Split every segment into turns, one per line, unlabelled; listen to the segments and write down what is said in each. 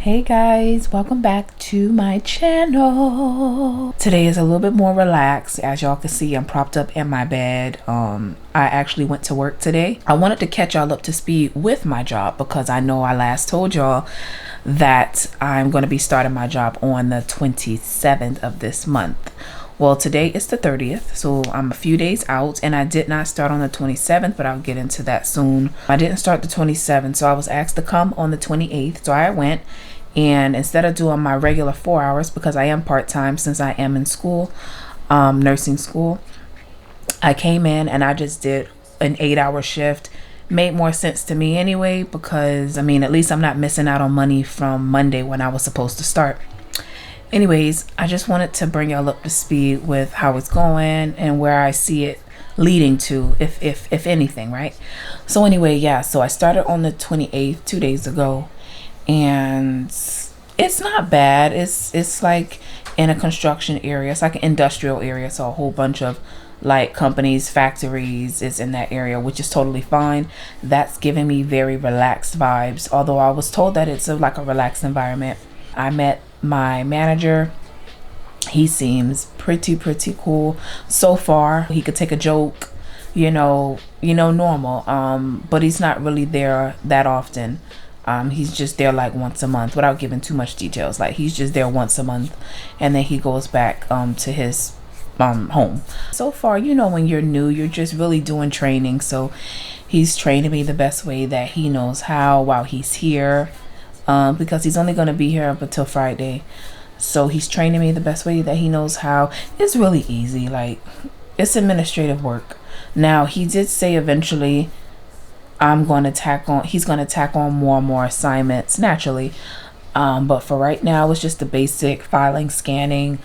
Hey guys, welcome back to my channel. Today is a little bit more relaxed. As y'all can see, I'm propped up in my bed. I actually went to work today. I wanted to catch y'all up to speed with my job because I know I last told y'all that I'm going to be starting my job on the 27th of this month. Well, today is the 30th, so I'm a few days out, and I did not start on the 27th, but I'll get into that soon. I didn't start the 27th, so I was asked to come on the 28th, so I went. And instead of doing my regular 4 hours, because I am part-time since I am in school, nursing school, I came in and I just did an 8-hour shift. Made more sense to me anyway, because I mean, at least I'm not missing out on money from Monday when I was supposed to start. Anyways, I just wanted to bring y'all up to speed with how it's going and where I see it leading to, if anything, right? So anyway, yeah, so I started on the 28th, 2 days ago. And it's not bad. It's like in a construction area. It's like an industrial area, so a whole bunch of like companies, factories is in that area, which is totally fine. That's giving me very relaxed vibes, although I was told that it's like a relaxed environment. I met my manager. He seems pretty cool so far. He could take a joke, normal, but he's not really there that often. He's just there like once a month, without giving too much details. Like, he's just there once a month, and then he goes back to his home. So far, when you're new, you're just really doing training. So he's training me the best way that he knows how while he's here, because he's only going to be here up until Friday. So he's training me the best way that he knows how. It's really easy. Like, it's administrative work. Now, he did say eventually he's going to tack on more and more assignments naturally. But for right now, it's just the basic filing, scanning.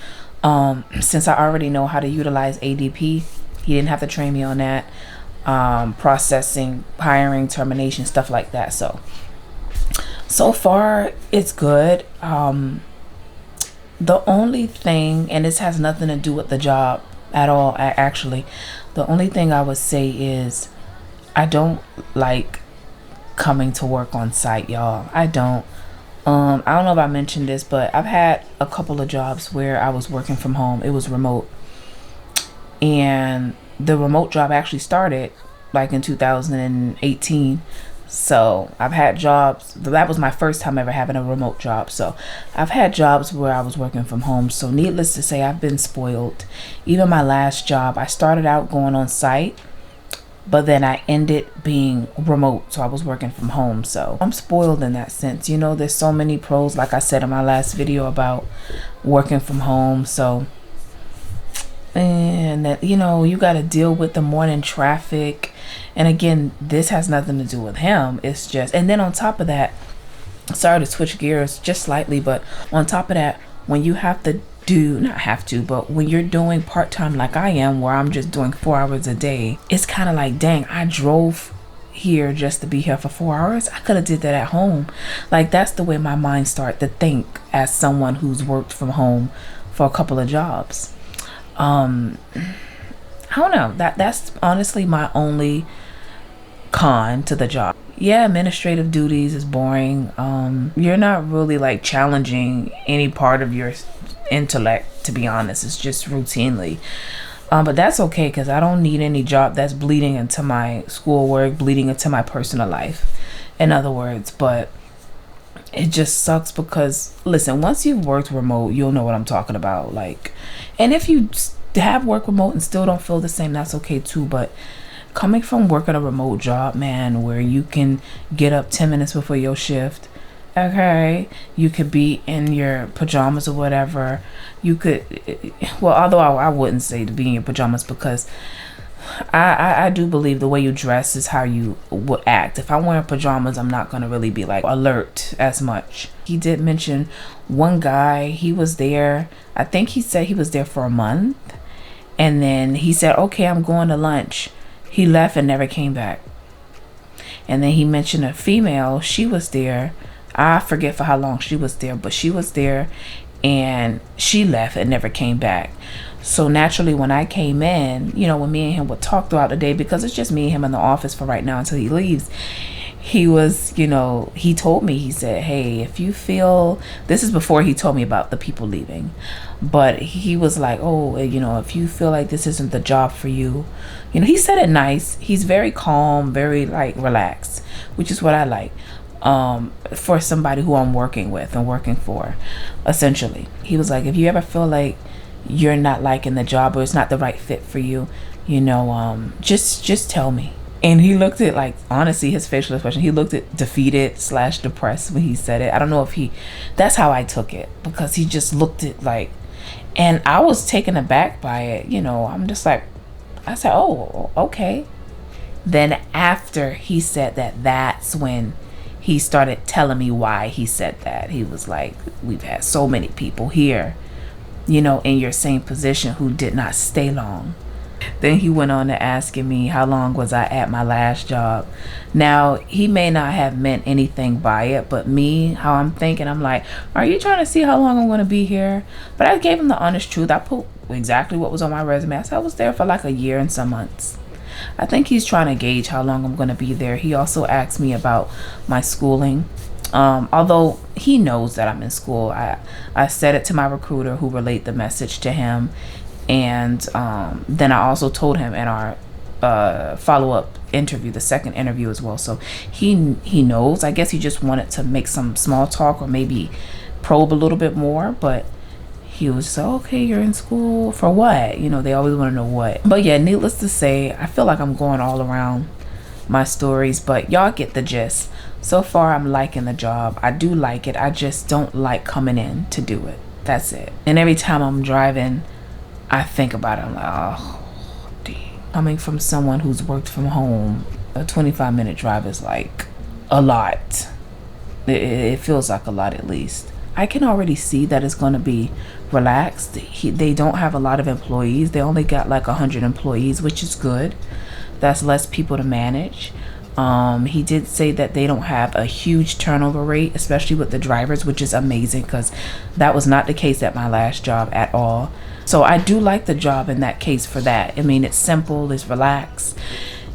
Since I already know how to utilize ADP, he didn't have to train me on that. Processing, hiring, termination, stuff like that. So far it's good. The only thing, and this has nothing to do with the job at all, actually, the only thing I would say is I don't like coming to work on site, y'all. I don't know if I mentioned this, but I've had a couple of jobs where I was working from home. It was remote, and the remote job actually started like in 2018. So I've had jobs, that was my first time ever having a remote job. So I've had jobs where I was working from home. So needless to say, I've been spoiled. Even my last job, I started out going on site, but then I ended being remote, so I was working from home. So I'm spoiled in that sense. There's so many pros, like I said in my last video, about working from home. So, and that, you got to deal with the morning traffic. And again, this has nothing to do with him. It's just, and then on top of that, sorry to switch gears just slightly, but on top of that, when you have to but when you're doing part-time like I am, where I'm just doing 4 hours a day, it's kind of like, dang, I drove here just to be here for 4 hours. I could have did that at home. Like, that's the way my mind started to think as someone who's worked from home for a couple of jobs. I don't know, that's honestly my only con to the job. Yeah, administrative duties is boring. You're not really like challenging any part of your intellect, to be honest. It's just routinely, but that's okay, because I don't need any job that's bleeding into my schoolwork, bleeding into my personal life, in other words. But it just sucks because, listen, once you've worked remote, you'll know what I'm talking about. Like, and if you have worked remote and still don't feel the same, that's okay too. But coming from working a remote job, man, where you can get up 10 minutes before your shift, okay, you could be in your pajamas or whatever. You could, well, although I wouldn't say to be in your pajamas, because I do believe the way you dress is how you would act. If I'm wearing pajamas, I'm not going to really be like alert as much. He did mention one guy, he was there, I think he said he was there for a month, and then he said, okay, I'm going to lunch. He left and never came back. And then he mentioned a female, she was there, I forget for how long she was there, but she was there and she left and never came back. So naturally, when I came in, when me and him would talk throughout the day, because it's just me and him in the office for right now until he leaves, he was, he told me, he said, hey, if you feel, this is before he told me about the people leaving, but he was like, oh, if you feel like this isn't the job for you, he said it nice. He's very calm, very like relaxed, which is what I like for somebody who I'm working with and working for. Essentially, he was like, if you ever feel like you're not liking the job or it's not the right fit for you, just tell me. And he looked at, like, honestly, his facial expression, he looked at defeated/depressed when he said it. I don't know if that's how I took it, because he just looked at like, and I was taken aback by it. I'm just like, I said, oh, okay. Then after he said that, that's when he started telling me why he said that. He was like, we've had so many people here, in your same position who did not stay long. Then he went on to asking me how long was I at my last job. Now, he may not have meant anything by it, but me, how I'm thinking, I'm like, are you trying to see how long I'm going to be here? But I gave him the honest truth. I put exactly what was on my resume. I said I was there for like a year and some months. I think he's trying to gauge how long I'm going to be there. He also asked me about my schooling. Although he knows that I'm in school, I said it to my recruiter, who relayed the message to him. And then I also told him in our follow-up interview, the second interview as well. So he knows. I guess he just wanted to make some small talk or maybe probe a little bit more. But he was so, okay, you're in school for what? They always want to know what. But yeah, needless to say, I feel like I'm going all around my stories, but y'all get the gist. So far, I'm liking the job. I do like it. I just don't like coming in to do it. That's it. And every time I'm driving, I think about it. I'm like, oh, dang. Coming from someone who's worked from home, a 25-minute drive is like a lot. It feels like a lot, at least. I can already see that it's going to be relaxed. They don't have a lot of employees. They only got like 100 employees, which is good. That's less people to manage. He did say that they don't have a huge turnover rate, especially with the drivers, which is amazing, because that was not the case at my last job at all. So I do like the job in that case for that. I mean, it's simple, it's relaxed.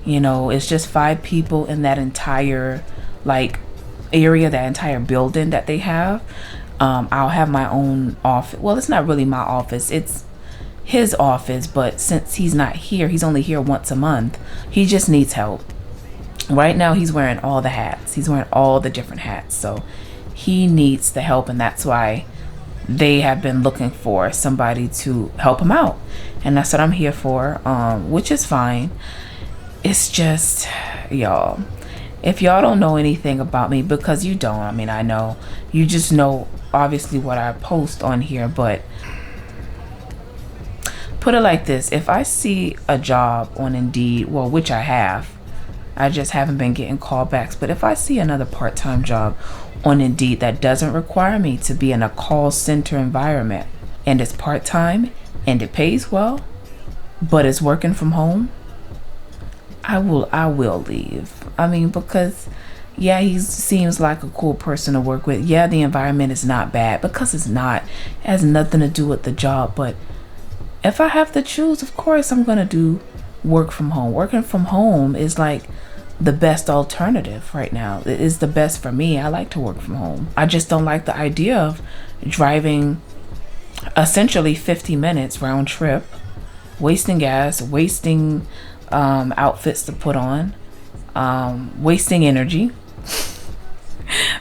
It's just 5 people in that entire like area, that entire building that they have. I'll have my own office. Well, it's not really my office. It's his office, but since he's not here, he's only here once a month. He just needs help. Right now, he's wearing all the hats. He's wearing all the different hats. So he needs the help, and that's why they have been looking for somebody to help him out. And that's what I'm here for, which is fine. It's just, y'all, if y'all don't know anything about me, because you don't, I mean, I know, you just know obviously what I post on here, but put it like this. If I see a job on Indeed, well, which I just haven't been getting callbacks, but if I see another part-time job on Indeed that doesn't require me to be in a call center environment, and it's part-time and it pays well, but it's working from home, I will leave. I mean, because yeah, he seems like a cool person to work with. Yeah, the environment is not bad, because it's not. It has nothing to do with the job. But if I have to choose, of course I'm gonna do work from home. Working from home is like the best alternative right now. It is the best for me. I like to work from home. I just don't like the idea of driving essentially 50 minutes round trip, wasting gas, wasting outfits to put on, wasting energy.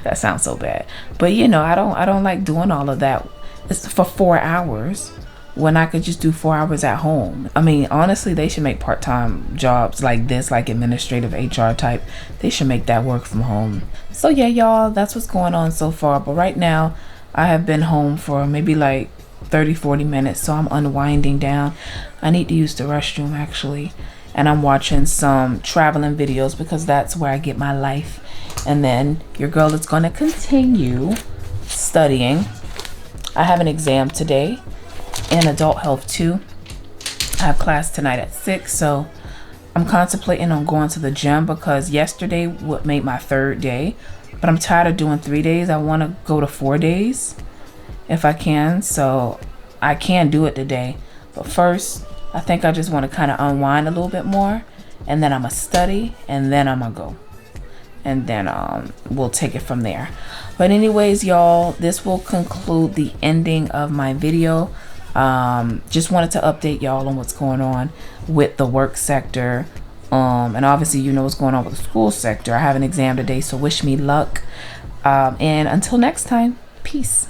That sounds so bad, but I don't like doing all of that. It's for 4 hours when I could just do 4 hours at home. I mean, honestly, they should make part-time jobs like this, like administrative HR type. They should make that work from home. So yeah, y'all, that's what's going on so far. But right now, I have been home for maybe like 30-40 minutes, so I'm unwinding down. I need to use the restroom actually, and I'm watching some traveling videos, because that's where I get my life. And then your girl is going to continue studying. I have an exam today in adult health 2. I have class tonight at 6, so I'm contemplating on going to the gym, because yesterday would make my 3rd day, but I'm tired of doing 3 days. I want to go to 4 days if I can, so I can do it today. But first, I think I just want to kind of unwind a little bit more, and then I'm gonna study, and then I'm gonna go. and then we'll take it from there. But anyways, y'all, this will conclude the ending of my video. Just wanted to update y'all on what's going on with the work sector, and obviously you know what's going on with the school sector. I have an exam today, so wish me luck, and until next time, peace.